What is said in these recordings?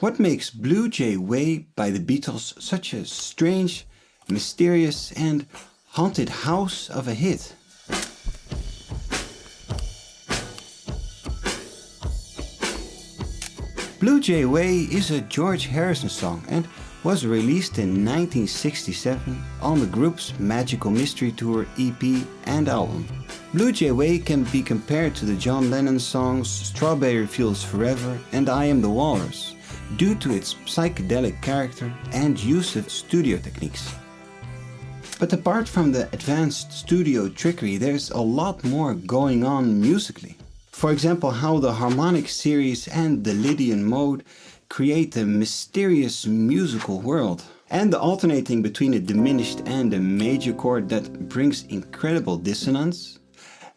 What makes Blue Jay Way by the Beatles such a strange, mysterious and haunted house of a hit? Blue Jay Way is a George Harrison song and was released in 1967 on the group's Magical Mystery Tour EP and album. Blue Jay Way can be compared to the John Lennon songs Strawberry Fields Forever and I Am the Walrus, due to its psychedelic character and use of studio techniques. But apart from the advanced studio trickery, there's a lot more going on musically. For example, how the harmonic series and the Lydian mode create a mysterious musical world, and the alternating between a diminished and a major chord that brings incredible dissonance,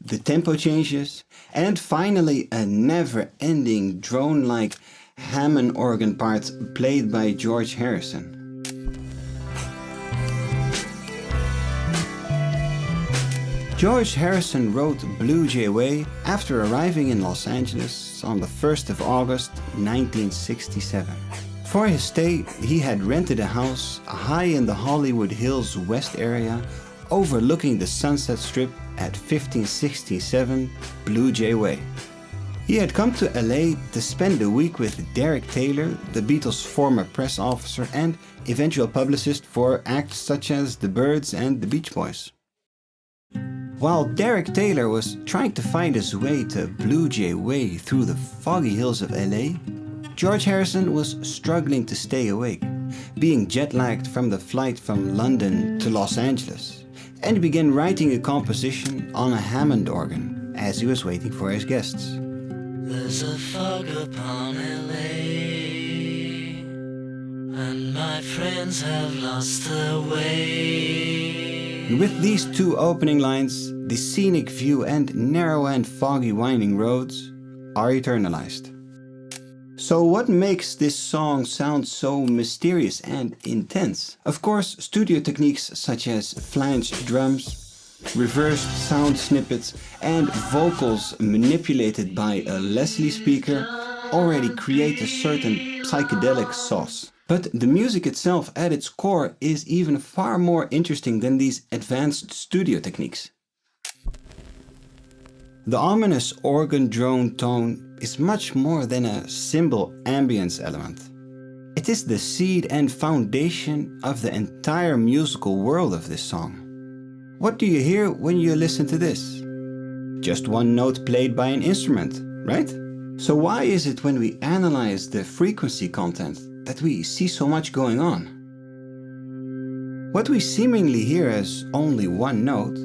the tempo changes, and finally a never-ending drone-like Hammond organ part played by George Harrison. George Harrison wrote Blue Jay Way after arriving in Los Angeles on the 1st of August 1967. For his stay, he had rented a house high in the Hollywood Hills West area overlooking the Sunset Strip at 1567 Blue Jay Way. He had come to LA to spend a week with Derek Taylor, the Beatles' former press officer and eventual publicist for acts such as The Byrds and the Beach Boys. While Derek Taylor was trying to find his way to Blue Jay Way through the foggy hills of LA, George Harrison was struggling to stay awake, being jet-lagged from the flight from London to Los Angeles, and began writing a composition on a Hammond organ as he was waiting for his guests. There's a fog upon LA, and my friends have lost their way. And with these two opening lines, the scenic view and narrow and foggy winding roads are eternalized. So what makes this song sound so mysterious and intense? Of course, studio techniques such as flanged drums, reversed sound snippets and vocals manipulated by a Leslie speaker already create a certain psychedelic sauce. But the music itself at its core is even far more interesting than these advanced studio techniques. The ominous organ drone tone is much more than a simple ambience element. It is the seed and foundation of the entire musical world of this song. What do you hear when you listen to this? Just one note played by an instrument, right? So why is it when we analyze the frequency content that we see so much going on? What we seemingly hear as only one note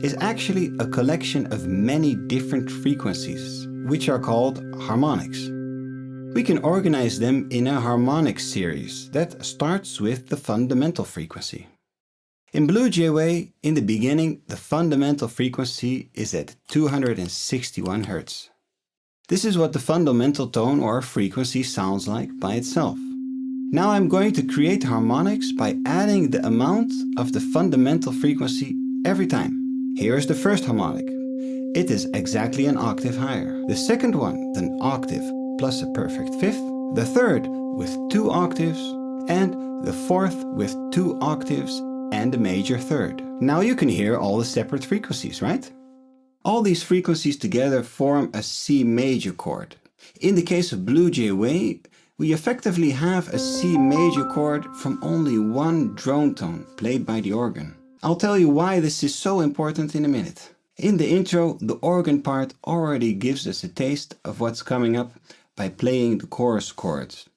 is actually a collection of many different frequencies, which are called harmonics. We can organize them in a harmonic series that starts with the fundamental frequency. In Blue Jay Way, in the beginning, the fundamental frequency is at 261 Hz. This is what the fundamental tone or frequency sounds like by itself. Now I'm going to create harmonics by adding the amount of the fundamental frequency every time. Here is the first harmonic. It is exactly an octave higher. The second one, an octave plus a perfect fifth. The third with 2 octaves. And the fourth with 2 octaves and a major third. Now you can hear all the separate frequencies, right? All these frequencies together form a C major chord. In the case of Blue Jay Way, we effectively have a C major chord from only one drone tone played by the organ. I'll tell you why this is so important in a minute. In the intro, the organ part already gives us a taste of what's coming up by playing the chorus chords.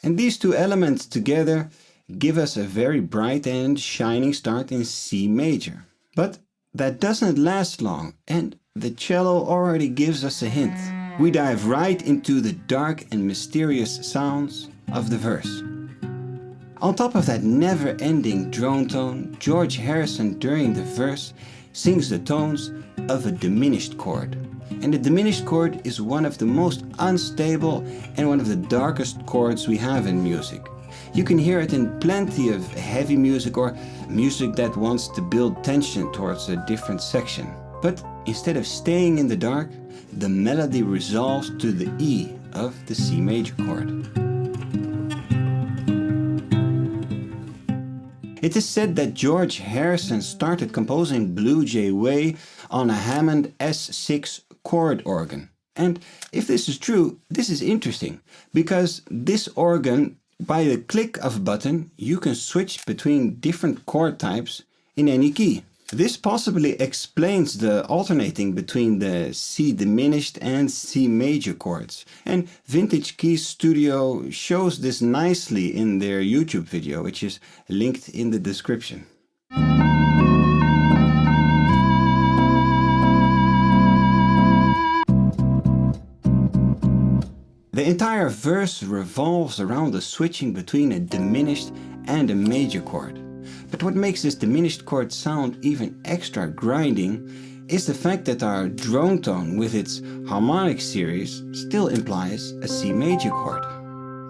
And these two elements together give us a very bright and shining start in C major. But that doesn't last long, and the cello already gives us a hint. We dive right into the dark and mysterious sounds of the verse. On top of that never-ending drone tone, George Harrison during the verse sings the tones of a diminished chord. And the diminished chord is one of the most unstable and one of the darkest chords we have in music. You can hear it in plenty of heavy music or music that wants to build tension towards a different section. But instead of staying in the dark, the melody resolves to the E of the C major chord. It is said that George Harrison started composing Blue Jay Way on a Hammond S6 chord organ. And if this is true, this is interesting, because this organ, by the click of a button, you can switch between different chord types in any key. This possibly explains the alternating between the C diminished and C major chords. And Vintage Keys Studio shows this nicely in their YouTube video, which is linked in the description. The entire verse revolves around the switching between a diminished and a major chord. But what makes this diminished chord sound even extra grinding is the fact that our drone tone with its harmonic series still implies a C major chord.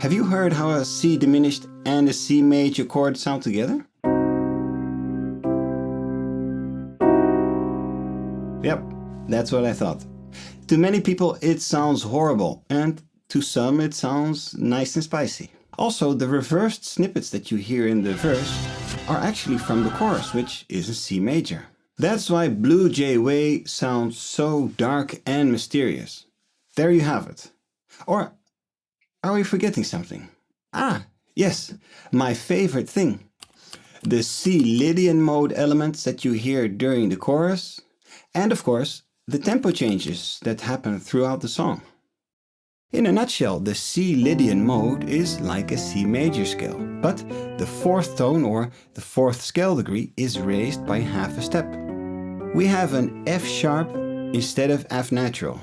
Have you heard how a C diminished and a C major chord sound together? Yep, that's what I thought. To many people it sounds horrible, and to some it sounds nice and spicy. Also, the reversed snippets that you hear in the verse are actually from the chorus, which is in C major. That's why Blue Jay Way sounds so dark and mysterious. There you have it. Or are we forgetting something? Ah, yes, my favorite thing. The C Lydian mode elements that you hear during the chorus, and of course, the tempo changes that happen throughout the song. In a nutshell, the C Lydian mode is like a C major scale, but the fourth tone or the fourth scale degree is raised by half a step. We have an F sharp instead of F natural.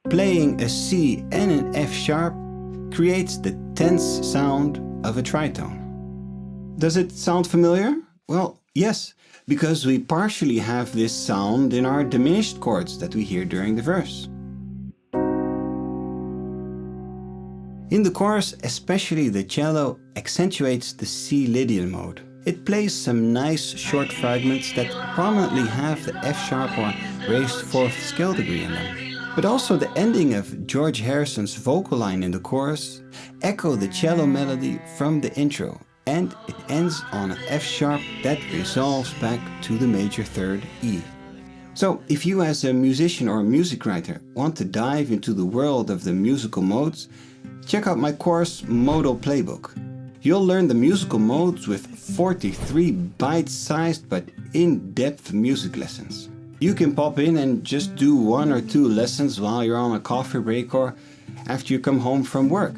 Playing a C and an F sharp creates the tense sound of a tritone. Does it sound familiar? Well, yes, because we partially have this sound in our diminished chords that we hear during the verse. In the chorus, especially the cello accentuates the C Lydian mode. It plays some nice short fragments that prominently have the F sharp or raised fourth scale degree in them. But also the ending of George Harrison's vocal line in the chorus echo the cello melody from the intro, and it ends on an F sharp that resolves back to the major third E. So if you as a musician or music writer want to dive into the world of the musical modes, check out my course Modal Playbook. You'll learn the musical modes with 43 bite-sized but in-depth music lessons. You can pop in and just do 1 or 2 lessons while you're on a coffee break or after you come home from work.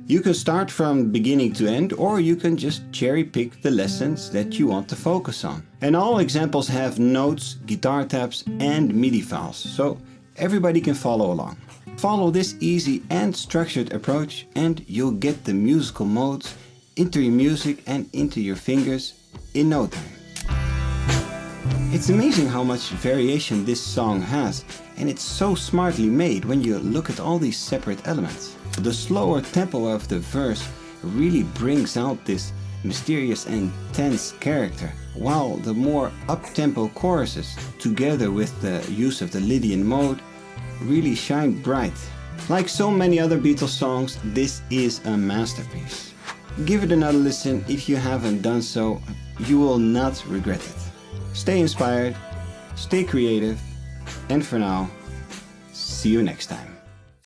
You can start from beginning to end, or you can just cherry pick the lessons that you want to focus on. And all examples have notes, guitar tabs and MIDI files, so everybody can follow along. Follow this easy and structured approach and you'll get the musical modes into your music and into your fingers in no time. It's amazing how much variation this song has, and it's so smartly made when you look at all these separate elements. The slower tempo of the verse really brings out this mysterious and tense character, while the more up-tempo choruses, together with the use of the Lydian mode, really shine bright. Like so many other Beatles songs, this is a masterpiece. Give it another listen if you haven't done so, you will not regret it. Stay inspired, stay creative, and for now, see you next time.